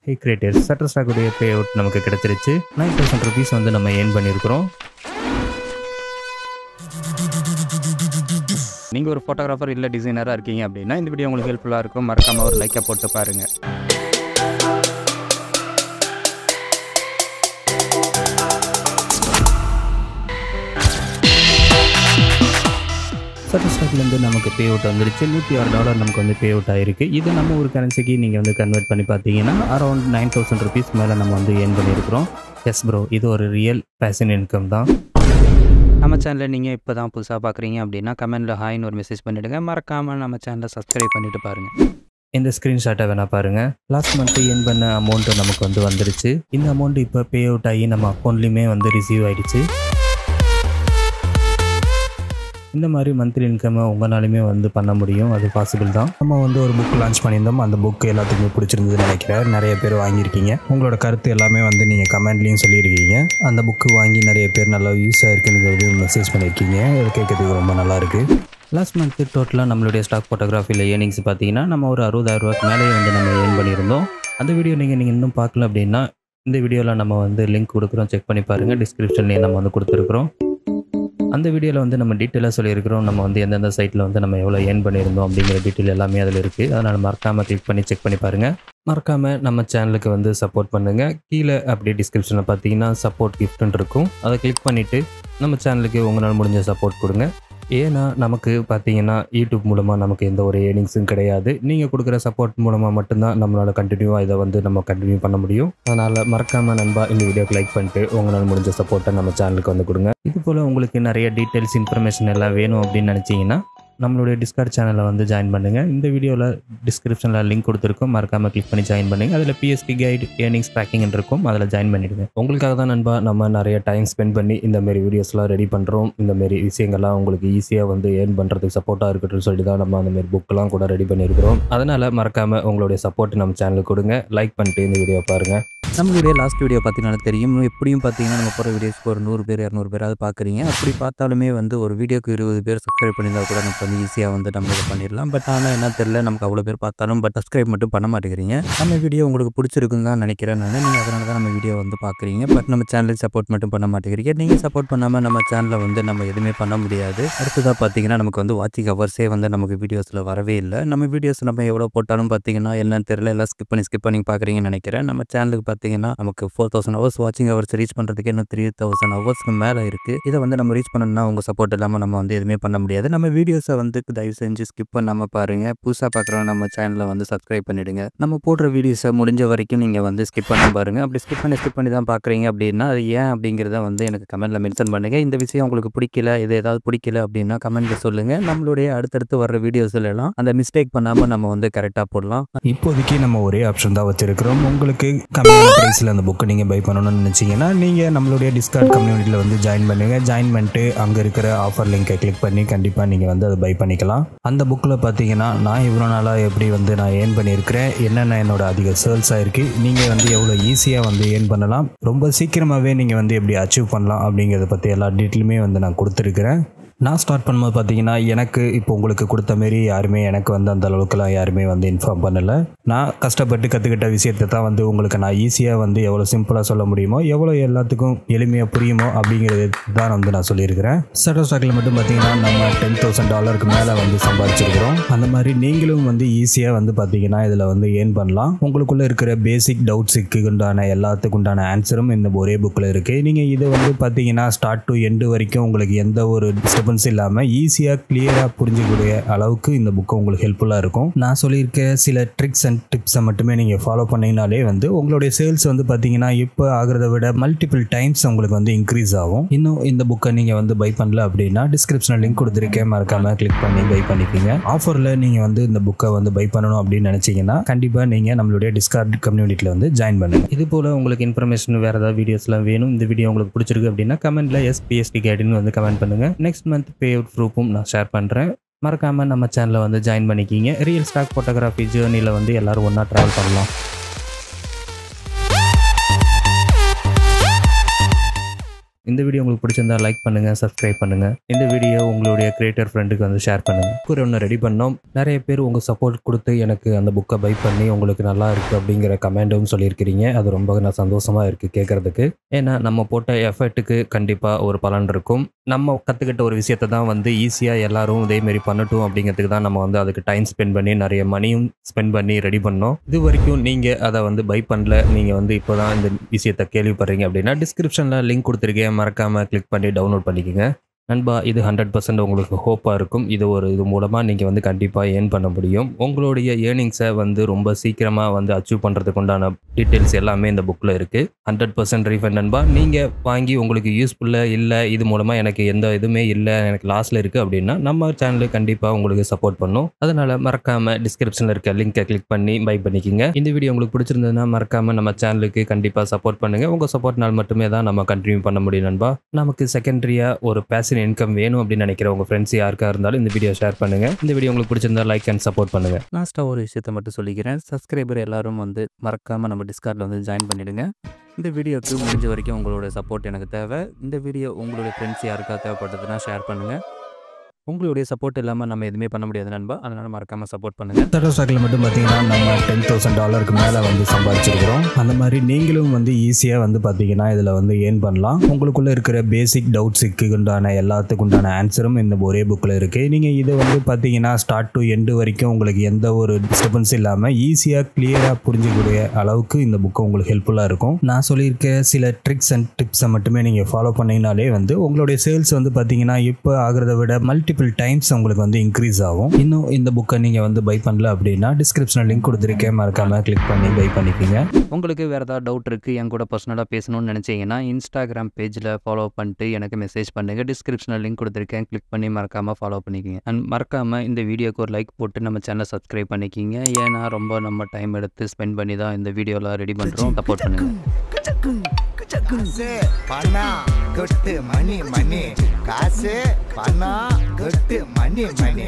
ஹே creators, Shutterstock உடைய pay out நமக்கு கிடைச்சிருச்சு. 9000 rupees வந்து நம்ம ஏர்ன் பண்ணியிருக்கிறோம். நீங்க ஒரு ஃபோட்டோகிராஃபர் இல்ல டிசைனரா இருக்கீங்க அப்படின்னா இந்த வீடியோ உங்களுக்கு ஹெல்ப்ஃபுல்லா இருக்கும். மறக்காம ஒரு லைக்கை போட்டு பாருங்க. Shutterstockலேருந்து நமக்கு பே அவுட் வந்துருச்சு. $106 நமக்கு வந்து பே அவுட் ஆயிருக்கு. இது நம்ம ஒரு கரன்சிக்கு நீங்கள் வந்து கன்வெர்ட் பண்ணி பார்த்தீங்கன்னா அரௌண்ட் 9000 rupees மேலே நம்ம வந்து ஏர்ன் பண்ணியிருக்கிறோம். எஸ் ப்ரோ, இது ஒரு ரியல் பேஷன் இன்கம் தான். நம்ம சேனலை நீங்கள் இப்போ தான் புதுசாக பார்க்குறீங்க அப்படின்னா கமெண்ட்டில் ஹாய்னு ஒரு மெசேஜ் பண்ணிவிடுங்க. மறக்காமல் நம்ம சேனலை சப்ஸ்கிரைப் பண்ணிவிட்டு பாருங்கள். இந்த ஸ்க்ரீன்ஷாட்டை வேணால் பாருங்கள். லாஸ்ட் மந்த்து ஏர்ன் பண்ண அமௌண்ட்டு நமக்கு வந்து வந்துருச்சு. இந்த அமௌண்ட் இப்போ பே அவுட் ஆகி நம்ம அக்கௌண்ட்லேயுமே வந்து ரிசீவ் ஆகிடுச்சு. இந்த மாதிரி மந்த்லி இன்கம் உங்களாலுமே வந்து பண்ண முடியும். அது பாசிபிள் தான். நம்ம வந்து ஒரு புக் லான்ச் பண்ணியிருந்தோம். அந்த புக் எல்லாத்துக்குமே பிடிச்சிருந்ததுன்னு நினைக்கிறேன். நிறைய பேர் வாங்கியிருக்கீங்க. உங்களோட கருத்து எல்லாமே வந்து நீங்கள் கமெண்ட்லேயும் சொல்லியிருக்கீங்க. அந்த புக்கு வாங்கி நிறைய பேர் நல்லா யூஸ் ஆகிருக்குங்கிறது மெசேஜ் பண்ணியிருக்கீங்க. அது கேட்கறதுக்கு ரொம்ப நல்லாயிருக்கு. லாஸ்ட் மந்த்து டோட்டலாக நம்மளுடைய ஸ்டாக் ஃபோட்டோகிராஃபியில் ஏர்னிங்ஸ் பார்த்தீங்கன்னா நம்ம ஒரு 60,000 மேலேயே வந்து நம்ம ஏர்ன் பண்ணியிருந்தோம். அந்த வீடியோ நீங்கள் இன்னும் பார்க்கல அப்படின்னா இந்த வீடியோவில் நம்ம வந்து லிங்க் கொடுக்குறோம், செக் பண்ணி பாருங்கள். டிஸ்கிரிப்ஷன்லேயே நம்ம வந்து கொடுத்துருக்குறோம். அந்த வீடியோவில் வந்து நம்ம டீட்டெயிலாக சொல்லியிருக்கிறோம். நம்ம வந்து எந்தெந்த சைட்டில் வந்து நம்ம எவ்வளோ ஏர்ன் பண்ணியிருந்தோம் அப்படிங்கிற டீட்டெயில் எல்லாமே அதில் இருக்குது. அதனால் மறக்காமல் கிளிக் பண்ணி செக் பண்ணி பாருங்கள். மறக்காமல் நம்ம சேனலுக்கு வந்து சப்போர்ட் பண்ணுங்கள். கீழே அப்படியே டிஸ்கிரிப்ஷனில் பார்த்தீங்கன்னா சப்போர்ட் கிஃப்ட்னு இருக்கும். அதை கிளிக் பண்ணிவிட்டு நம்ம சேனலுக்கு உங்களால் முடிஞ்ச சப்போர்ட் கொடுங்க. ஏன்னா நமக்கு பார்த்தீங்கன்னா யூடியூப் மூலமாக நமக்கு எந்த ஒரு ஏர்னிங்ஸும் கிடையாது. நீங்கள் கொடுக்குற சப்போர்ட் மூலமாக மட்டும்தான் நம்மளால் கண்டினியூவாக இதை வந்து நம்ம கண்டினியூ பண்ண முடியும். அதனால் மறக்காமல் நண்பா இந்த வீடியோக்கு லைக் பண்ணிட்டு உங்களால் முடிஞ்ச சப்போர்ட்டை நம்ம சேனலுக்கு வந்து கொடுங்க. இது போல் உங்களுக்கு நிறைய டீட்டெயில்ஸ் இன்ஃபர்மேஷன் எல்லாம் வேணும் அப்படின்னு நினச்சிங்கன்னா நம்மளுடைய டிஸ்கார்ட் சேனலை வந்து ஜாயின் பண்ணுங்கள். இந்த வீடியோவில் டிஸ்கிரிப்ஷனில் லிங்க் கொடுத்துருக்கோம். மறக்காமல் கிளிக் பண்ணி ஜாயின் பண்ணுங்கள். அதில் பிஎஸ்டி கைடு ஏர்னிங்ஸ் ட்ராக்கிங் இருக்கும். அதில் ஜாயின் பண்ணிவிடுங்க. உங்களுக்காக தான் நண்பா நம்ம நிறைய டைம் ஸ்பெண்ட் பண்ணி இந்தமாரி வீடியோஸ்லாம் ரெடி பண்ணுறோம். இந்தமாரி விஷயங்கள்லாம் உங்களுக்கு ஈஸியாக வந்து ஏர்ன் பண்ணுறதுக்கு சப்போர்ட்டாக இருக்கட்டும்னு சொல்லிட்டு தான் நம்ம அந்தமாரி புக்கெலாம் கூட ரெடி பண்ணியிருக்கிறோம். அதனால் மறக்காமல் உங்களுடைய சப்போர்ட் நம்ம சேனலுக்கு கொடுங்க. லைக் பண்ணிட்டு இந்த வீடியோ பாருங்கள். நம்மளுடைய லாஸ்ட் வீடியோ பார்த்தீங்கன்னா தெரியும். எப்படியும் பார்த்தீங்கன்னா நம்ம போகிற வீடியோஸ்க்கு ஒரு 100 பேர் 200 பேராவது பார்க்குறீங்க. அப்படி பார்த்தாலுமே வந்து ஒரு வீடியோக்கு 20 பேர் சப்ஸ்கிரைப் பண்ணியிருந்தால் கூட நமக்கு வந்து ஈஸியாக வந்து நம்ம இதை பண்ணிடலாம். பட் ஆனால் என்ன தெரியல, நமக்கு அவ்வளோ பேர் பார்த்தாலும் பட் சப்ஸ்கிரைப் மட்டும் பண்ண மாட்டேங்கிறீங்க. நம்ம வீடியோ உங்களுக்கு பிடிச்சிருக்குன்னு தான் நினைக்கிறேன் நான். நீங்கள் அதனால தான் நம்ம வீடியோ வந்து பார்க்குறீங்க. பட் நம்ம சேனலுக்கு சப்போர்ட் மட்டும் பண்ண மாட்டேங்கிறீங்க. நீங்கள் சப்போர்ட் பண்ணாமல் நம்ம சேனலில் வந்து நம்ம எதுவுமே பண்ண முடியாது. அடுத்ததாக பார்த்தீங்கன்னா நமக்கு வந்து வாட்சிங் ஹவர்ஸே வந்து நமக்கு வீடியோஸில் வரவே இல்லை. நம்ம வீடியோஸ் நம்ம எவ்வளோ போட்டாலும் பார்த்தீங்கன்னா என்னன்னு தெரியல, எல்லாம் ஸ்கிப் பண்ணி பார்க்குறீங்கன்னு நினைக்கிறேன். நம்ம சேனலுக்கு பார்த்தீங்கன்னா நமக்கு 4000 ஹவர்ஸ் வாட்சிங் ஹவர்ஸ் ரீச் பண்ணுறதுக்கு இன்னும் 3000 ஹவர்ஸ்க்கு மேலே இருக்குது. இதை வந்து நம்ம ரீச் பண்ணணும்னா உங்கள் சப்போர்ட் இல்லாமல் நம்ம வந்து எதுவுமே பண்ண முடியாது. நம்ம வீடியோஸை வந்து தயவு செஞ்சு ஸ்கிப் பண்ணாமல் பாருங்கள். புதுசாக பார்க்குறவங்க நம்ம சேனலை வந்து சப்ஸ்கிரைப் பண்ணிவிடுங்க. நம்ம போடுற வீடியோஸை முடிஞ்ச வரைக்கும் நீங்கள் வந்து ஸ்கிப் பண்ண பாருங்கள். அப்படி ஸ்கிப் பண்ணி தான் பார்க்குறீங்க அப்படின்னா அது ஏன் அப்படிங்கிறத வந்து எனக்கு கமெண்ட்டில் மென்ஷன் பண்ணுங்கள். இந்த விஷயம் உங்களுக்கு பிடிக்கல, இது ஏதாவது பிடிக்கல அப்படின்னா கமெண்ட்டில் சொல்லுங்கள். நம்மளுடைய அடுத்தடுத்து வர்ற வீடியோஸ்ல எல்லாம் அந்த மிஸ்டேக் பண்ணாமல் நம்ம வந்து கரெக்டாக போடலாம். இப்போதைக்கு நம்ம ஒரே ஆப்ஷன் தான் வச்சுருக்கிறோம். உங்களுக்கு கம்மியான ப்ரைஸில் அந்த புக்கை நீங்கள் பை பண்ணணும்னு நினச்சிங்கன்னா நீங்கள் நம்மளுடைய டிஸ்கார்ட் கம்யூனிட்டியில் வந்து ஜாயின் பண்ணுங்கள். ஜாயின் பண்ணிட்டு அங்கே இருக்கிற ஆஃபர் லிங்கை கிளிக் பண்ணி கண்டிப்பாக நீங்கள் வந்து அதை பை பண்ணிக்கலாம். அந்த புக்கில் பார்த்தீங்கன்னா நான் இவ்வளோ நாளாக எப்படி வந்து நான் ஏர்ன் பண்ணியிருக்கிறேன், என்னென்ன என்னோட அதிக சேல்ஸ் ஆகிருக்கு, நீங்கள் வந்து எவ்வளோ ஈஸியாக வந்து ஏர்ன் பண்ணலாம், ரொம்ப சீக்கிரமாகவே நீங்கள் வந்து எப்படி அச்சீவ் பண்ணலாம் அப்படிங்கிறத பற்றி எல்லா டீட்டெயிலுமே வந்து நான் கொடுத்துருக்குறேன். நான் ஸ்டார்ட் பண்ணும்போது பார்த்தீங்கன்னா எனக்கு இப்போ உங்களுக்கு கொடுத்த மாரி யாருமே எனக்கு வந்து அந்த அளவுக்குலாம் யாருமே வந்து இன்ஃபார்ம் பண்ணலை. நான் கஷ்டப்பட்டு கற்றுக்கிட்ட விஷயத்தை தான் வந்து உங்களுக்கு நான் ஈஸியாக வந்து எவ்வளோ சிம்பிளாக சொல்ல முடியுமோ, எவ்வளோ எல்லாத்துக்கும் எளிமையாக புரியுமோ அப்படிங்கிறது தான் வந்து நான் சொல்லியிருக்கிறேன். Shutterstockல மட்டும் பார்த்தீங்கன்னா நம்ம $10,000 மேலே வந்து சம்பாதிச்சிருக்கிறோம். அந்த மாதிரி நீங்களும் வந்து ஈஸியாக வந்து பார்த்தீங்கன்னா இதில் வந்து ஏர்ன் பண்ணலாம். உங்களுக்குள்ளே இருக்கிற பேசிக் டவுட்ஸுக்கு உண்டான எல்லாத்துக்கு உண்டான ஆன்சரும் இந்த ஒரே புக்கில் இருக்குது. நீங்கள் இதை வந்து பார்த்தீங்கன்னா ஸ்டார்ட் டு எண்டு வரைக்கும் உங்களுக்கு எந்த ஒரு டிஸ்டர்பன்ஸ் இல்லாமல் ஈஸியாக கிளியராக புரிஞ்சிக்கூடிய அளவுக்கு இந்த புக்கு உங்களுக்கு ஹெல்ப்ஃபுல்லாக இருக்கும். நான் சொல்லியிருக்க சில ட்ரிக்ஸ் அண்ட் டிப்ஸை மட்டுமே நீங்கள் ஃபாலோ பண்ணிங்கனாலே வந்து உங்களுடைய சேல்ஸ் வந்து பார்த்தீங்கன்னா இப்போ ஆகிறத விட மல்டிபிள் டைம்ஸ் உங்களுக்கு வந்து இன்க்ரீஸ் ஆகும். இன்னும் இந்த புக்கை நீங்கள் வந்து பை பண்ணல அப்படின்னா டிஸ்கிரிப்ஷனில் லிங்க் கொடுத்துருக்கேன். மறக்காமல் கிளிக் பண்ணி பை பண்ணிக்கோங்க. ஆஃபரில் நீங்கள் வந்து இந்த புக்கை வந்து பை பண்ணணும் அப்படின்னு நினச்சிங்கன்னா கண்டிப்பாக நீங்கள் நம்மளுடைய டிஸ்கார்ட் கம்யூனிட்டியில் வந்து ஜாயின் பண்ணுங்கள். இது போல் உங்களுக்கு இன்ஃபர்மேஷன் வேறு ஏதாவது வீடியோஸ்லாம் வேணும், இந்த வீடியோ உங்களுக்கு பிடிச்சிருக்கு அப்படின்னா கமெண்ட்டில் எஸ்பிஎஸ்டி கைடுன்னு வந்து கமெண்ட் பண்ணுங்கள். நெக்ஸ்ட் மந்த் பே அவுட் ப்ரூஃபும் நான் ஷேர் பண்ணுறேன். மறக்காமல் நம்ம சேனலை வந்து ஜாயின் பண்ணிக்கிங்க. ரியல் ஸ்டாக் ஃபோட்டோகிராஃபி ஜேர்னியில் வந்து எல்லோரும் ஒன்றா ட்ராவல் பண்ணலாம். இந்த வீடியோ உங்களுக்கு பிடிச்சிருந்தா லைக் பண்ணுங்கள், சப்ஸ்கிரைப் பண்ணுங்கள். இந்த வீடியோ உங்களுடைய கிரியேட்டர் ஃப்ரெண்டுக்கு வந்து ஷேர் பண்ணுங்கள். ஒரு ஒன்று ரெடி பண்ணோம். நிறைய பேர் உங்கள் சப்போர்ட் கொடுத்து எனக்கு அந்த புக்கை பை பண்ணி உங்களுக்கு நல்லா இருக்குது அப்படிங்கிற கமெண்ட்டும் சொல்லியிருக்கிறீங்க. அது ரொம்ப சந்தோஷமாக இருக்குது கேட்குறதுக்கு. ஏன்னா நம்ம போட்ட எஃபர்ட்டுக்கு கண்டிப்பாக ஒரு பலன் இருக்கும். நம்ம கற்றுக்கிட்ட ஒரு விஷயத்தை தான் வந்து ஈஸியாக எல்லாரும் இதேமாரி பண்ணட்டும் அப்படிங்கிறதுக்கு தான் நம்ம வந்து அதுக்கு டைம் ஸ்பெண்ட் பண்ணி நிறைய மணியும் ஸ்பெண்ட் பண்ணி ரெடி பண்ணோம். இது வரைக்கும் நீங்கள் அதை வந்து பை பண்ணல, நீங்கள் வந்து இப்போ தான் இந்த விஷயத்தை கேள்விப்படுறீங்க அப்படின்னா டிஸ்கிரிப்ஷனில் லிங்க் கொடுத்துருக்கேன், மறக்காமல் கிளிக் பண்ணி டவுன்லோட் பண்ணிக்கோங்க. நண்பா, இது 100% உங்களுக்கு ஹோப்பாக இருக்கும். இது மூலமாக நீங்கள் வந்து கண்டிப்பாக ஏர்ன் பண்ண முடியும். உங்களுடைய ஏர்னிங்ஸை வந்து ரொம்ப சீக்கிரமாக வந்து அச்சீவ் பண்ணுறதுக்கு உண்டான டீட்டெயில்ஸ் எல்லாமே இந்த புக்கில் இருக்குது. 100% ரீஃபண்ட் நண்பா. நீங்கள் வாங்கி உங்களுக்கு யூஸ்ஃபுல்லாக இல்லை, இது மூலமாக எனக்கு எந்த இதுவுமே இல்லை, எனக்கு லாஸில் இருக்குது அப்படின்னா நம்ம சேனலுக்கு கண்டிப்பாக உங்களுக்கு சப்போர்ட் பண்ணும். அதனால் மறக்காமல் டிஸ்கிரிப்ஷனில் இருக்க லிங்கை கிளிக் பண்ணி பை பண்ணிக்கிங்க. இந்த வீடியோ உங்களுக்கு பிடிச்சிருந்ததுன்னா மறக்காமல் நம்ம சேனலுக்கு கண்டிப்பாக சப்போர்ட் பண்ணுங்கள். உங்கள் சப்போர்ட்னால் மட்டுமே தான் நம்ம கண்டினியூ பண்ண முடியும் நண்பா. நமக்கு செகண்டரியாக ஒரு பேசிவ் இன்கம் வேணும் அப்படின்னு நினைக்கிற உங்க ஃப்ரெண்ட்ஸ் யாருக்கா இருந்தாலும் இந்த வீடியோ ஷேர் பண்ணுங்க. இந்த வீடியோ உங்களுக்கு பிடிச்சிருந்தா லைக் அண்ட் சப்போர்ட் பண்ணுங்க. லாஸ்ட்டாக ஒரு விஷயத்தை மட்டும் சொல்லிக்கிறேன். சப்ஸ்கிரைபர் எல்லாரும் வந்து மறக்காமல் நம்ம டிஸ்கார்டில் வந்து ஜாயின் பண்ணிவிடுங்க. இந்த வீடியோக்கு முடிஞ்ச வரைக்கும் உங்களோட சப்போர்ட் எனக்கு தேவை. இந்த வீடியோ உங்களுடைய ஃப்ரெண்ட்ஸ் யாருக்கா தேவைப்பட்டதுன்னா ஷேர் பண்ணுங்கள். உங்களுடைய சப்போர்ட் இல்லாமல் நம்ம எதுவுமே பண்ண முடியாது நண்பா. அதனால் மறக்காமல் சப்போர்ட் பண்ணுங்கள். ஷட்டர் ஸ்டாக்கில் மட்டும் பார்த்தீங்கன்னா நம்ம $10,000 மேலே வந்து சம்பாதிச்சிருக்கிறோம். அந்த மாதிரி நீங்களும் வந்து ஈஸியாக வந்து பார்த்தீங்கன்னா இதில் வந்து ஏர்ன் பண்ணலாம். உங்களுக்குள்ளே இருக்கிற பேசிக் டவுட்ஸுக்கு உண்டான எல்லாத்துக்கு உண்டான ஆன்சரும் இந்த ஒரே புக்கில் இருக்குது. நீங்கள் இதை வந்து பார்த்தீங்கன்னா ஸ்டார்ட் டு எண்டு வரைக்கும் உங்களுக்கு எந்த ஒரு டிஸ்டர்பன்ஸ் இல்லாமல் ஈஸியாக கிளியராக புரிஞ்சிக்கூடிய அளவுக்கு இந்த புக்கு உங்களுக்கு ஹெல்ப்ஃபுல்லாக இருக்கும். நான் சொல்லியிருக்க சில ட்ரிக்ஸ் அண்ட் டிப்ஸை மட்டுமே நீங்கள் ஃபாலோ பண்ணிங்கனாலே வந்து உங்களுடைய சேல்ஸ் வந்து பார்த்தீங்கன்னா இப்போ ஆகிறத விட மல்டிபிள் டைம்ஸ் உங்களுக்கு வந்து இன்க்ரீஸ் ஆகும். இன்னும் இந்த புக்கை நீங்கள் வந்து பை பண்ணல அப்படின்னா டிஸ்கிரிப்ஷனில் லிங்க் கொடுத்துருக்கேன், மறக்காமல் கிளிக் பண்ணி பை பண்ணிக்கோங்க. உங்களுக்கு வேறு ஏதாவது டவுட் இருக்குது, என் கூட பர்சனலாக பேசணும்னு நினச்சிங்கன்னா இன்ஸ்டாகிராம் பேஜில் ஃபாலோ பண்ணிட்டு எனக்கு மெசேஜ் பண்ணுங்கள். டிஸ்கிரிப்ஷனில் லிங்க் கொடுத்துருக்கேன், கிளிக் பண்ணி மறக்காமல் ஃபாலோ பண்ணிக்கிங்க. அண்ட் மறக்காமல் இந்த வீடியோக்கு ஒரு லைக் போட்டு நம்ம சேனலை சப்ஸ்கிரைப் பண்ணிக்கிங்க. ஏன்னா ரொம்ப நம்ம டைம் எடுத்து ஸ்பெண்ட் பண்ணி தான் இந்த வீடியோலாம் ரெடி பண்ணுறோம். சப்போர்ட் பண்ணுங்கள். பணம் கொட்டு மணி மணி, காசு பணம் கொட்டு மணி மணி.